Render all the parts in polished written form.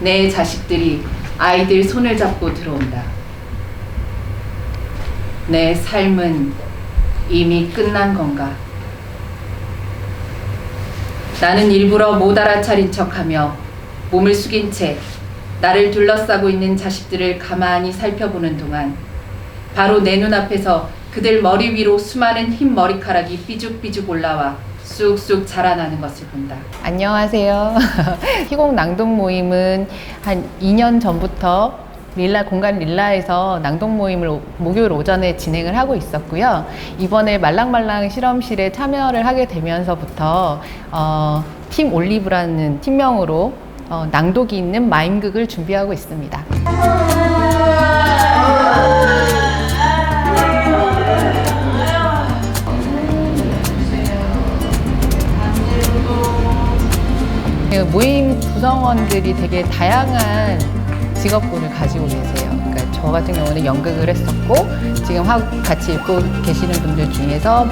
내 자식들이 아이들 손을 잡고 들어온다. 내 삶은 이미 끝난 건가? 나는 일부러 못 알아차린 척하며 몸을 숙인 채 나를 둘러싸고 있는 자식들을 가만히 살펴보는 동안 바로 내 눈앞에서 그들 머리 위로 수많은 흰 머리카락이 삐죽삐죽 올라와 쑥쑥 자라나는 것을 본다. 안녕하세요. 희곡 낭독 모임은 한 2년 전부터 공간 릴라에서 낭독 모임을 목요일 오전에 진행을 하고 있었고요. 이번에 말랑말랑 실험실에 참여를 하게 되면서부터 팀 올리브라는 팀명으로 낭독이 있는 마임극을 준비하고 있습니다. 모임 구성원들이 되게 다양한 직업군을 가지고 계세요. 그러니까 저 같은 경우는 연극을 했었고 지금 같이 읽고 계시는 분들 중에서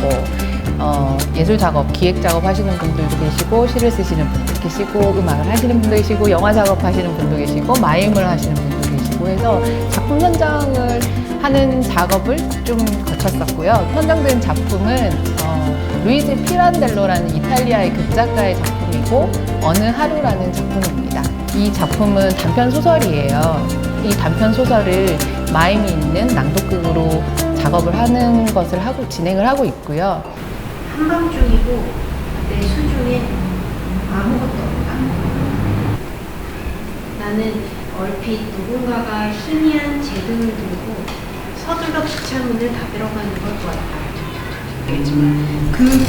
예술 작업, 기획 작업 하시는 분들도 계시고 시를 쓰시는 분도 계시고 음악을 하시는 분도 계시고 영화 작업 하시는 분도 계시고 마임을 하시는 분도 계시고 해서 작품 선정을 하는 작업을 좀 거쳤었고요. 선정된 작품은 루이지 피란델로라는 이탈리아의 극작가의 작품이고 어느 하루라는 작품입니다. 이 작품은 단편 소설이에요. 이 단편 소설을 마임이 있는 낭독극으로 작업을 하는 것을 진행을 하고 있고요. 한밤중이고 내 수중에 아무것도 없다. 나는 얼핏 누군가가 희미한 제등을 들고 서둘러 기차문을 닫으러 가는 걸 보았다.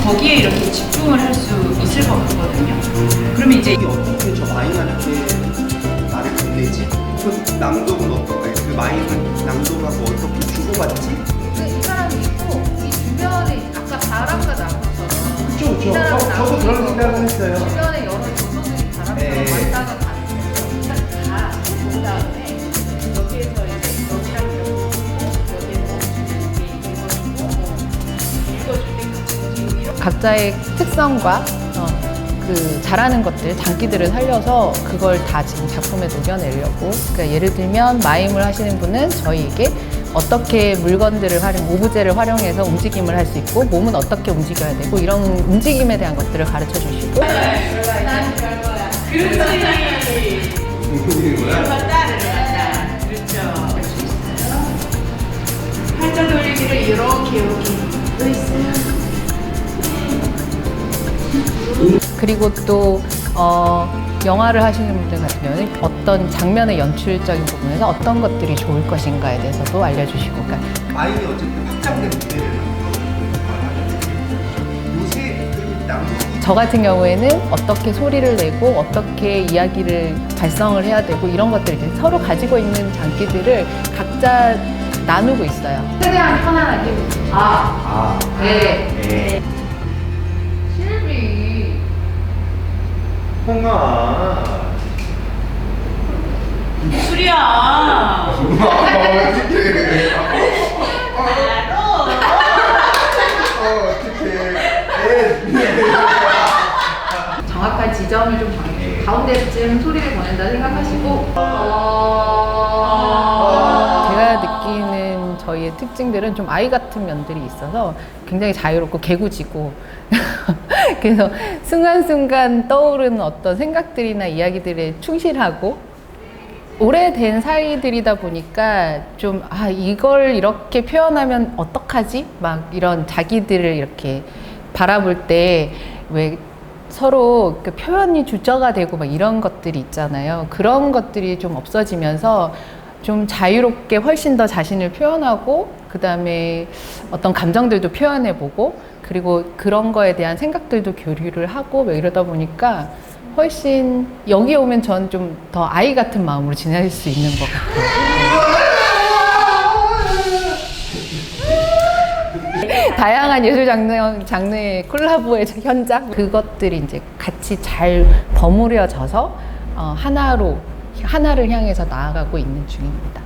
거기에 이렇게 집중을 할 수 있을 것 같거든요. 그러면 이제 이게 어떻게 저 마임한테 말을 건네지? 그 낭독은 어떨까? 그 마임은 낭독하고 어떻게 주고받지? 이 사람이 있고 이 주변에 아까 바람과 나무처럼 그쵸. 저도 그런 생각을 했어요. 주변에 여러 요소들이 바람처럼 네. 왔다가 가는 거예요. 다 본 다음에 여기에서 이제 여기랑 각자의 특성과 잘하는 것들, 장기들을 살려서 그걸 다 지금 작품에 녹여내려고. 그러니까 예를 들면 마임을 하시는 분은 저희에게 어떻게 물건들을 오브제를 활용해서 움직임을 할 수 있고 몸은 어떻게 움직여야 되고 이런 움직임에 대한 것들을 가르쳐 주시고. 팔자 돌리기를 이렇게 또 있어요. 그리고 또 영화를 하시는 분들 같은 경우는 어떤 장면의 연출적인 부분에서 어떤 것들이 좋을 것인가에 대해서도 알려주시고. 그러니까 마임이 어쨌든 확장된 무대를 만들어요. 요새 그 낭독이 저 같은 경우에는 어떻게 소리를 내고 어떻게 이야기를 발성을 해야 되고 이런 것들을 이제 서로 가지고 있는 장기들을 각자 나누고 있어요. 최대한 편안하게. 네. 실비. 홍아. 술이야. 정확한 지점을 좀 정해주고 가운데쯤 소리를 보낸다 생각하시고 제가 느끼는 저희의 특징들은 좀 아이 같은 면들이 있어서 굉장히 자유롭고 개구지고 그래서 순간순간 떠오르는 어떤 생각들이나 이야기들에 충실하고 오래된 사이들이다 보니까 좀 이걸 이렇게 표현하면 어떡하지? 막 이런 자기들을 이렇게 바라볼 때 왜 서로 그 표현이 주저가 되고 막 이런 것들이 있잖아요. 그런 것들이 좀 없어지면서 좀 자유롭게 훨씬 더 자신을 표현하고 그 다음에 어떤 감정들도 표현해보고 그리고 그런 거에 대한 생각들도 교류를 하고 뭐 이러다 보니까 훨씬 여기 오면 전 좀 더 아이 같은 마음으로 지낼 수 있는 것 같아요. 다양한 예술 장르의 콜라보의 현장 그것들이 이제 같이 잘 버무려져서 하나를 향해서 나아가고 있는 중입니다.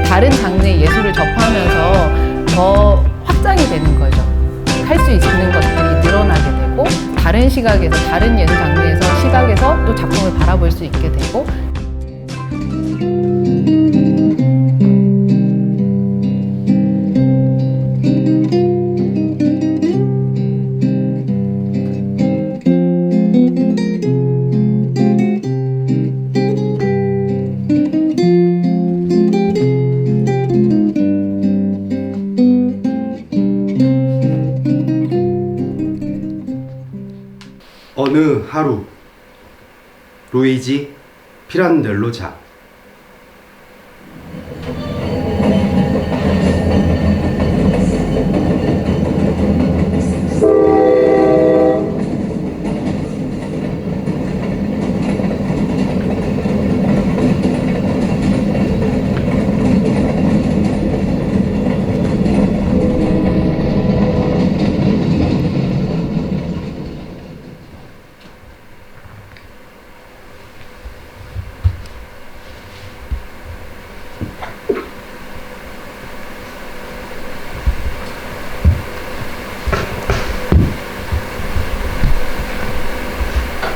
다른 장르의 예술을 접하면 다른 시각에서, 다른 예술 장르에서 시각에서 또 작품을 바라볼 수 있게 되고, 어느 하루 루이지 피란델로 작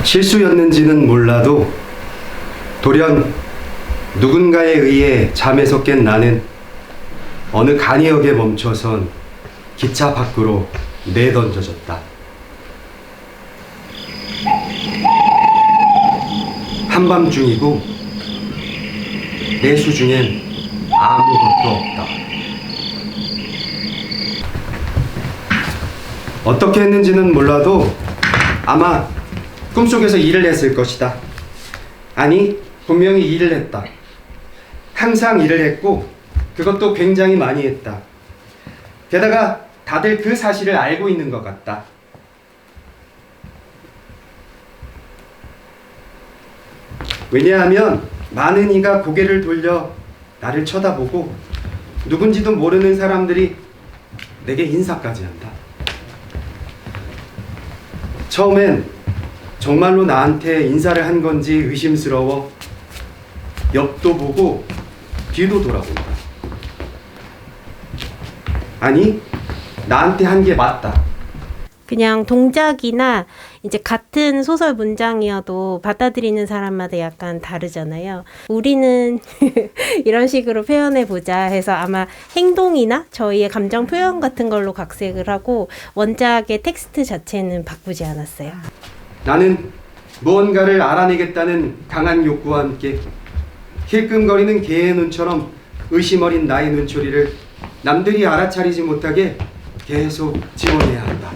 실수였는지는 몰라도 돌연 누군가에 의해 잠에서 깬 나는 어느 간이역에 멈춰선 기차 밖으로 내던져졌다. 한밤중이고 내 수중엔 아무것도 없다. 어떻게 했는지는 몰라도 아마 꿈속에서 일을 했을 것이다. 아니, 분명히 일을 했다. 항상 일을 했고 그것도 굉장히 많이 했다. 게다가 다들 그 사실을 알고 있는 것 같다. 왜냐하면 많은 이가 고개를 돌려 나를 쳐다보고 누군지도 모르는 사람들이 내게 인사까지 한다. 처음엔 정말로 나한테 인사를 한 건지 의심스러워 옆도 보고 뒤도 돌아본다. 아니, 나한테 한 게 맞다. 그냥 동작이나 이제 같은 소설 문장이어도 받아들이는 사람마다 약간 다르잖아요. 우리는 이런 식으로 표현해 보자 해서 아마 행동이나 저희의 감정 표현 같은 걸로 각색을 하고 원작의 텍스트 자체는 바꾸지 않았어요. 나는 무언가를 알아내겠다는 강한 욕구와 함께 힐끔거리는 개의 눈처럼 의심 어린 나의 눈초리를 남들이 알아차리지 못하게 계속 지워내야 한다.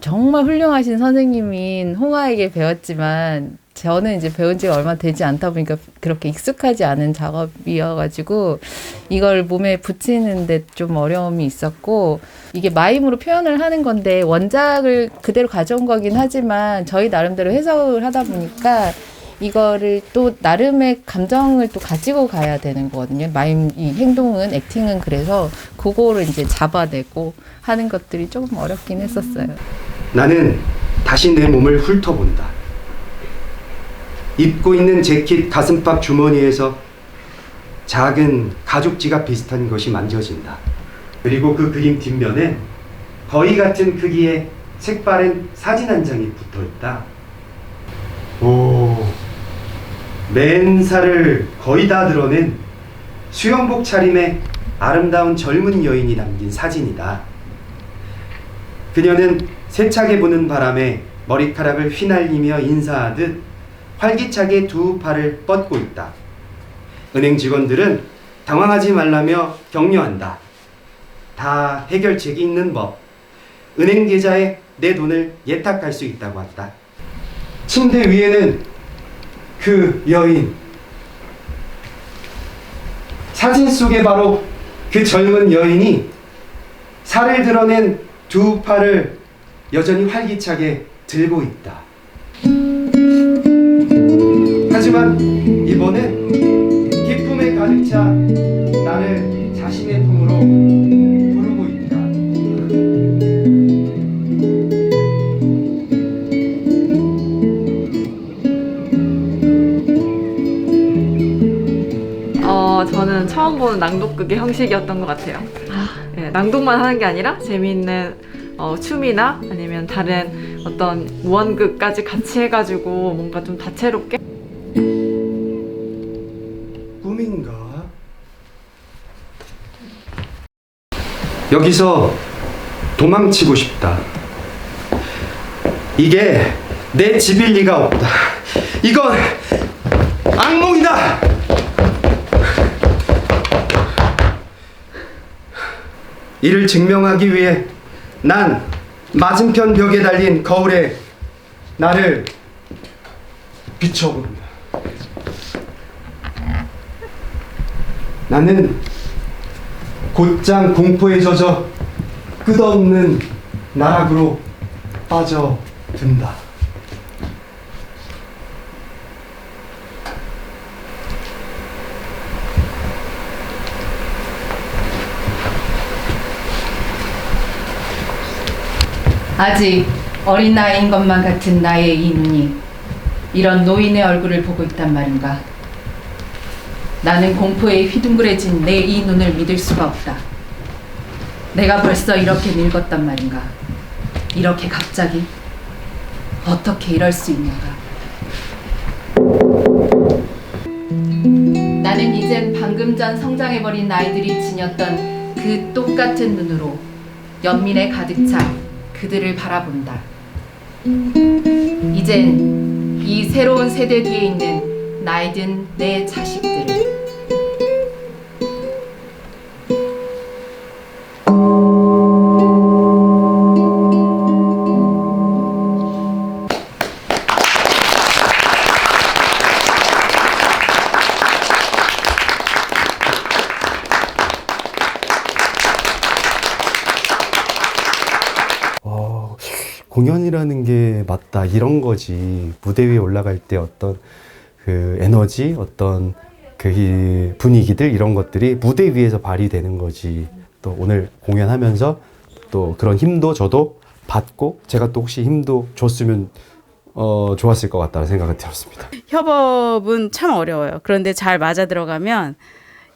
정말 훌륭하신 선생님인 홍아에게 배웠지만 저는 이제 배운 지가 얼마 되지 않다 보니까 그렇게 익숙하지 않은 작업이어가지고 이걸 몸에 붙이는데 좀 어려움이 있었고, 이게 마임으로 표현을 하는 건데 원작을 그대로 가져온 거긴 하지만 저희 나름대로 해석을 하다 보니까 이거를 또 나름의 감정을 또 가지고 가야 되는 거거든요. 마임 이 행동은, 액팅은. 그래서 그거를 이제 잡아내고 하는 것들이 조금 어렵긴 했었어요. 나는 다시 내 몸을 훑어본다. 입고 있는 재킷 가슴팍 주머니에서 작은 가죽 지갑 비슷한 것이 만져진다. 그리고 그 그림 뒷면에 거의 같은 크기의 색바랜 사진 한 장이 붙어 있다. 오, 맨살을 거의 다 드러낸 수영복 차림의 아름다운 젊은 여인이 담긴 사진이다. 그녀는 세차게 부는 바람에 머리카락을 휘날리며 인사하듯 활기차게 두 팔을 뻗고 있다. 은행 직원들은 당황하지 말라며 격려한다. 다 해결책이 있는 법. 은행 계좌에 내 돈을 예탁할 수 있다고 한다. 침대 위에는 그 여인. 사진 속에 바로 그 젊은 여인이 살을 드러낸 두 팔을 여전히 활기차게 들고 있다. 하지만 이번엔 기쁨에 가득 차 나를 자신의 품으로 부르고 있다. 저는 처음 보는 낭독극의 형식이었던 것 같아요. 예, 낭독만 하는 게 아니라 재미있는 춤이나 아니면 다른 어떤 무언극까지 같이 해가지고 뭔가 좀 다채롭게 꿈인가? 여기서 도망치고 싶다. 이게 내 집일 리가 없다. 이건 악몽이다. 이를 증명하기 위해 난 맞은편 벽에 달린 거울에 나를 비춰본다. 나는 곧장 공포에 젖어 끝없는 나락으로 빠져든다. 아직 어린아이인 것만 같은 나의 이 눈이 이런 노인의 얼굴을 보고 있단 말인가. 나는 공포에 휘둥그레진 내 이 눈을 믿을 수가 없다. 내가 벌써 이렇게 늙었단 말인가. 이렇게 갑자기? 어떻게 이럴 수 있는가. 나는 이젠 방금 전 성장해버린 아이들이 지녔던 그 똑같은 눈으로 연민에 가득 찬 그들을 바라본다. 이젠 이 새로운 세대 뒤에 있는 나이든 내 자식들을. 공연이라는 게 맞다 이런 거지. 무대 위에 올라갈 때 어떤 그 에너지, 어떤 그 분위기들 이런 것들이 무대 위에서 발휘되는 거지. 또 오늘 공연하면서 또 그런 힘도 저도 받고 제가 또 혹시 힘도 줬으면 좋았을 것 같다는 생각이 들었습니다. 협업은 참 어려워요. 그런데 잘 맞아 들어가면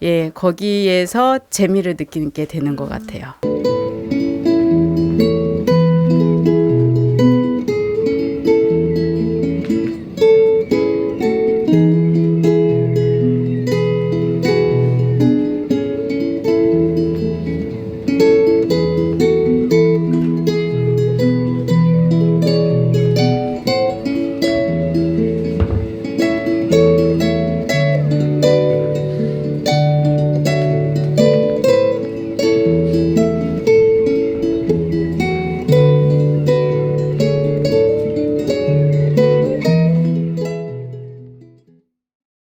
예, 거기에서 재미를 느끼게 되는 것 같아요.